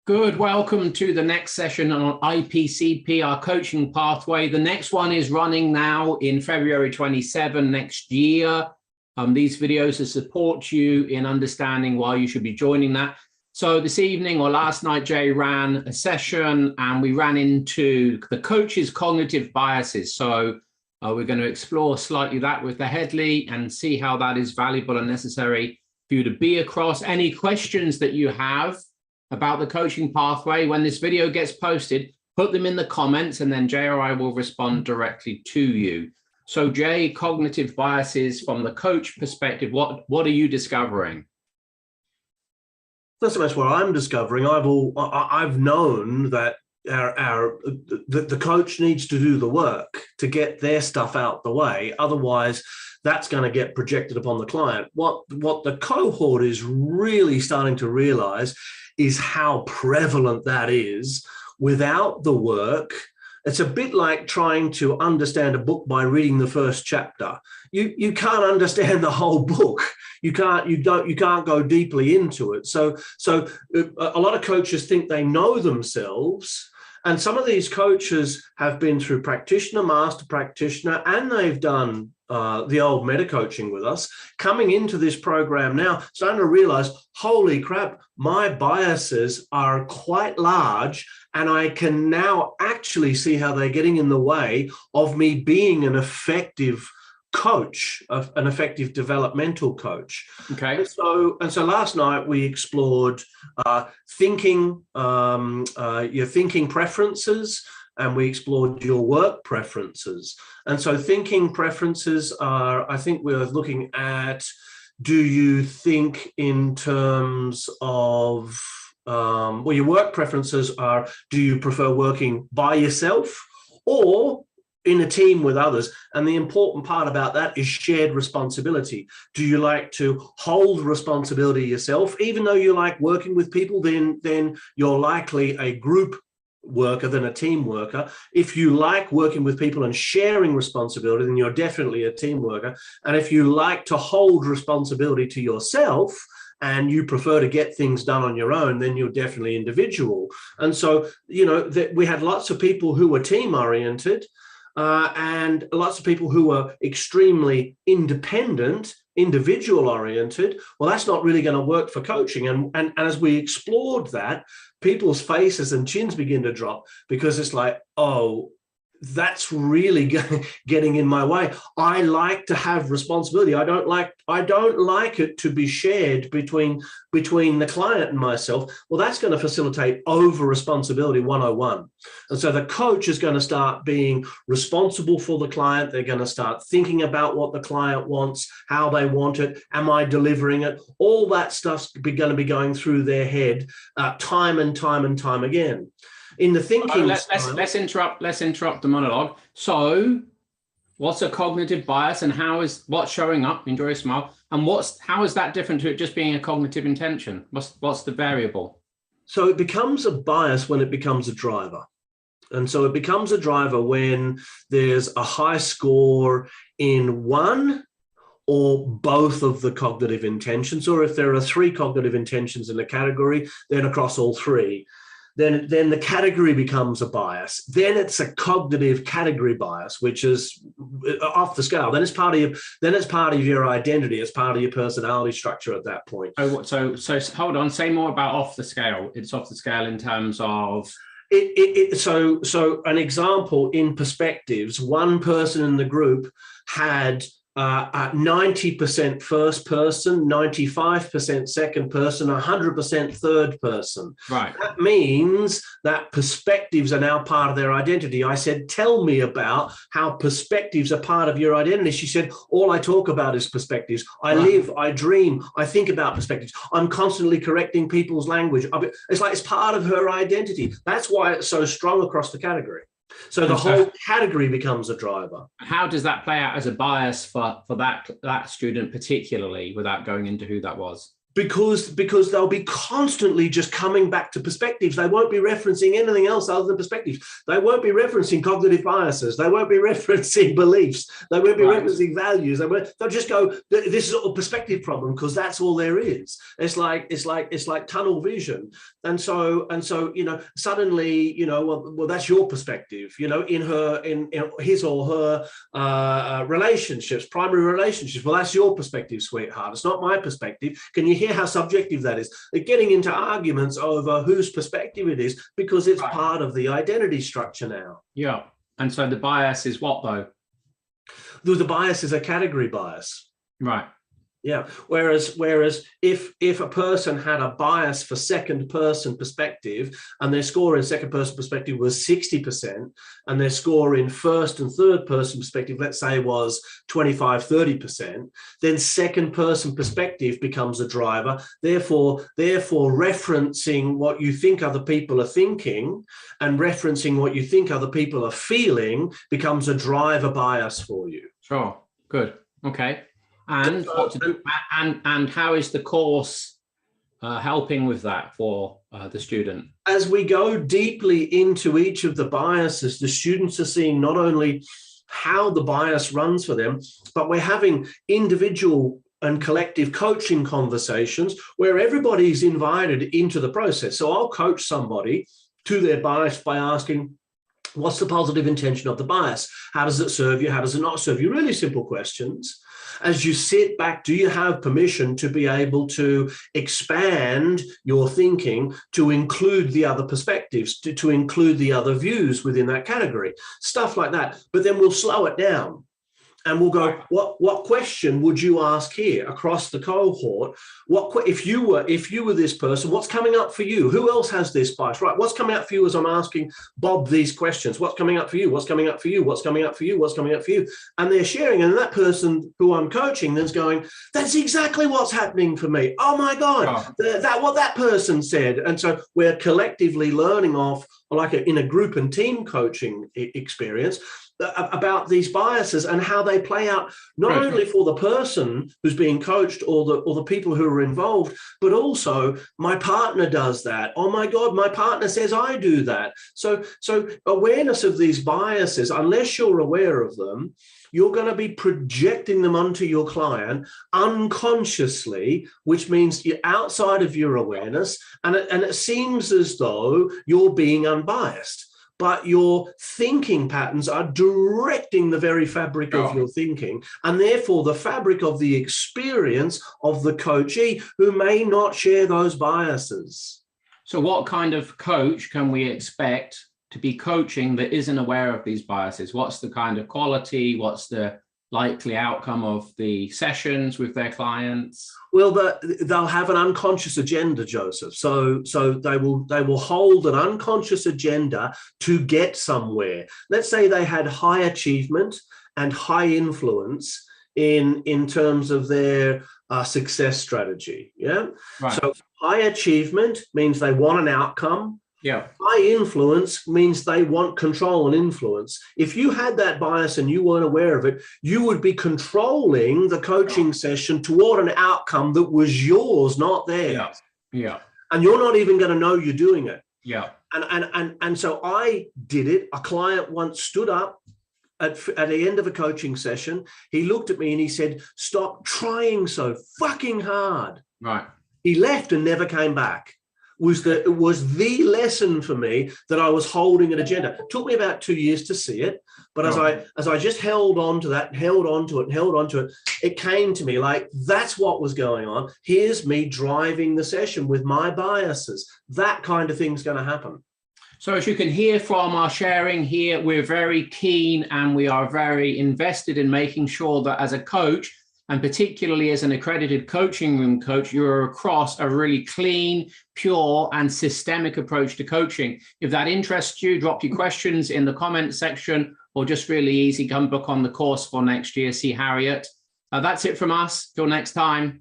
Good. Welcome to the next session on IPCP, our coaching pathway. The next one is running now in February 27 next year. These videos to support you in understanding why you should be joining that. So this evening or last night, Jay ran a session and we ran into the coach's cognitive biases. So we're going to explore slightly that with the Headley and see how that is valuable and necessary for you to be across. Any questions that you have about the coaching pathway, when this video gets posted, put them in the comments and then Jay or I will respond directly to you. So Jay, cognitive biases from the coach perspective, what are you discovering? Not so much what I'm discovering. I've known that the coach needs to do the work to get their stuff out the way. Otherwise, that's going to get projected upon the client. What the cohort is really starting to realize is how prevalent that is without the work. It's a bit like trying to understand a book by reading the first chapter. You can't understand the whole book. You can't go deeply into it. So a lot of coaches think they know themselves. And some of these coaches have been through practitioner, master practitioner, and they've done the old meta coaching with us, coming into this program now, starting to realize, holy crap, my biases are quite large, and I can now actually see how they're getting in the way of me being an effective coach, an effective developmental coach. Okay. And so last night we explored thinking, your thinking preferences, and we explored your work preferences. And so thinking preferences are, I think we're looking at, do you think in terms of, well, your work preferences are, do you prefer working by yourself or in a team with others? And the important part about that is shared responsibility. Do you like to hold responsibility yourself? Even though you like working with people, then you're likely a group worker than a team worker. If you like working with people and sharing responsibility, then you're definitely a team worker. And if you like to hold responsibility to yourself and you prefer to get things done on your own, then you're definitely individual. And so, we had lots of people who were team oriented, and lots of people who are extremely independent, individual oriented. Well, that's not really going to work for coaching. And as we explored that, people's faces and chins begin to drop, because it's like, oh, that's really getting in my way. I like to have responsibility. I don't like it to be shared between the client and myself. Well, that's going to facilitate over responsibility 101. And so the coach is going to start being responsible for the client. They're going to start thinking about what the client wants, how they want it, am I delivering it? All that stuff's going to be going through their head time and time again. In the thinking, let's interrupt the monologue. So, what's a cognitive bias, and what's showing up? Enjoy a smile. And how is that different to it just being a cognitive intention? What's the variable? So it becomes a bias when it becomes a driver. And so it becomes a driver when there's a high score in one or both of the cognitive intentions, or if there are 3 cognitive intentions in a category, then across all 3. Then the category becomes a bias. Then it's a cognitive category bias, which is off the scale. Then it's part of your identity. It's part of your personality structure at that point. So hold on. Say more about off the scale. It's off the scale in terms of. So an example in perspectives. One person in the group had 90% first person, 95% second person, 100% third person. Right. That means that perspectives are now part of their identity. I said, tell me about how perspectives are part of your identity. She said, all I talk about is perspectives. I live, I dream, I think about perspectives. I'm constantly correcting people's language. It's like it's part of her identity. That's why it's so strong across the category. So the whole category becomes a driver. How does that play out as a bias for that student particularly, without going into who that was? because they'll be constantly just coming back to perspectives. They won't be referencing anything else other than perspectives. They won't be referencing cognitive biases. They won't be referencing beliefs. They won't be referencing values. They'll just go, this is a perspective problem, because that's all there is. It's like tunnel vision. And so suddenly, well, that's your perspective, in his or her relationships, primary relationships. Well, that's your perspective, sweetheart. It's not my perspective. Can you hear how subjective that is? They're getting into arguments over whose perspective it is, because it's part of the identity structure now. Yeah. And so the bias is what, though? The bias is a category bias. Right. Yeah. Whereas if a person had a bias for second person perspective, and their score in second person perspective was 60%, and their score in first and third person perspective, let's say, was 25-30%, then second person perspective becomes a driver. Therefore referencing what you think other people are thinking and referencing what you think other people are feeling becomes a driver bias for you. Sure. Good. Okay. And and how is the course helping with that for the student? As we go deeply into each of the biases, the students are seeing not only how the bias runs for them, but we're having individual and collective coaching conversations where everybody's invited into the process. So I'll coach somebody to their bias by asking, what's the positive intention of the bias? How does it serve you? How does it not serve you? Really simple questions. As you sit back, do you have permission to be able to expand your thinking to include the other perspectives, to include the other views within that category? Stuff like that. But then we'll slow it down. And we'll go, what question would you ask here across the cohort? If you were this person, what's coming up for you? Who else has this bias? Right, what's coming up for you as I'm asking Bob these questions? What's coming up for you? What's coming up for you? What's coming up for you? What's coming up for you? And they're sharing, and that person who I'm coaching then's going, that's exactly what's happening for me. Oh my God, what that person said. And so we're collectively learning off, like in a group and team coaching experience, about these biases and how they play out, not only for the person who's being coached or the people who are involved, but also my partner does that. Oh my God, my partner says I do that. So awareness of these biases, unless you're aware of them, you're going to be projecting them onto your client unconsciously, which means you're outside of your awareness, and it seems as though you're being unbiased. But your thinking patterns are directing the very fabric of your thinking, and therefore the fabric of the experience of the coachee who may not share those biases. So what kind of coach can we expect to be coaching that isn't aware of these biases? What's the kind of quality? What's the likely outcome of the sessions with their clients? Well, they'll have an unconscious agenda, Joseph. So they will hold an unconscious agenda to get somewhere. Let's say they had high achievement and high influence in terms of their success strategy. Yeah. Right. So high achievement means they want an outcome. Yeah. High influence means they want control and influence. If you had that bias and you weren't aware of it, you would be controlling the coaching session toward an outcome that was yours, not theirs. Yeah. Yeah. And you're not even going to know you're doing it. Yeah. And so I did it. A client once stood up at the end of a coaching session. He looked at me and he said, "Stop trying so fucking hard." Right. He left and never came back. It was the lesson for me that I was holding an agenda. It took me about 2 years to see it, but as I just held on to that, held on to it, it came to me like, that's what was going on. Here's me driving the session with my biases. That kind of thing's going to happen. So as you can hear from our sharing here, we're very keen and we are very invested in making sure that as a coach, and particularly as an accredited coaching room coach, you're across a really clean, pure, and systemic approach to coaching. If that interests you, drop your questions in the comment section, or just really easy, come book on the course for next year, see Harriet. That's it from us. Till next time.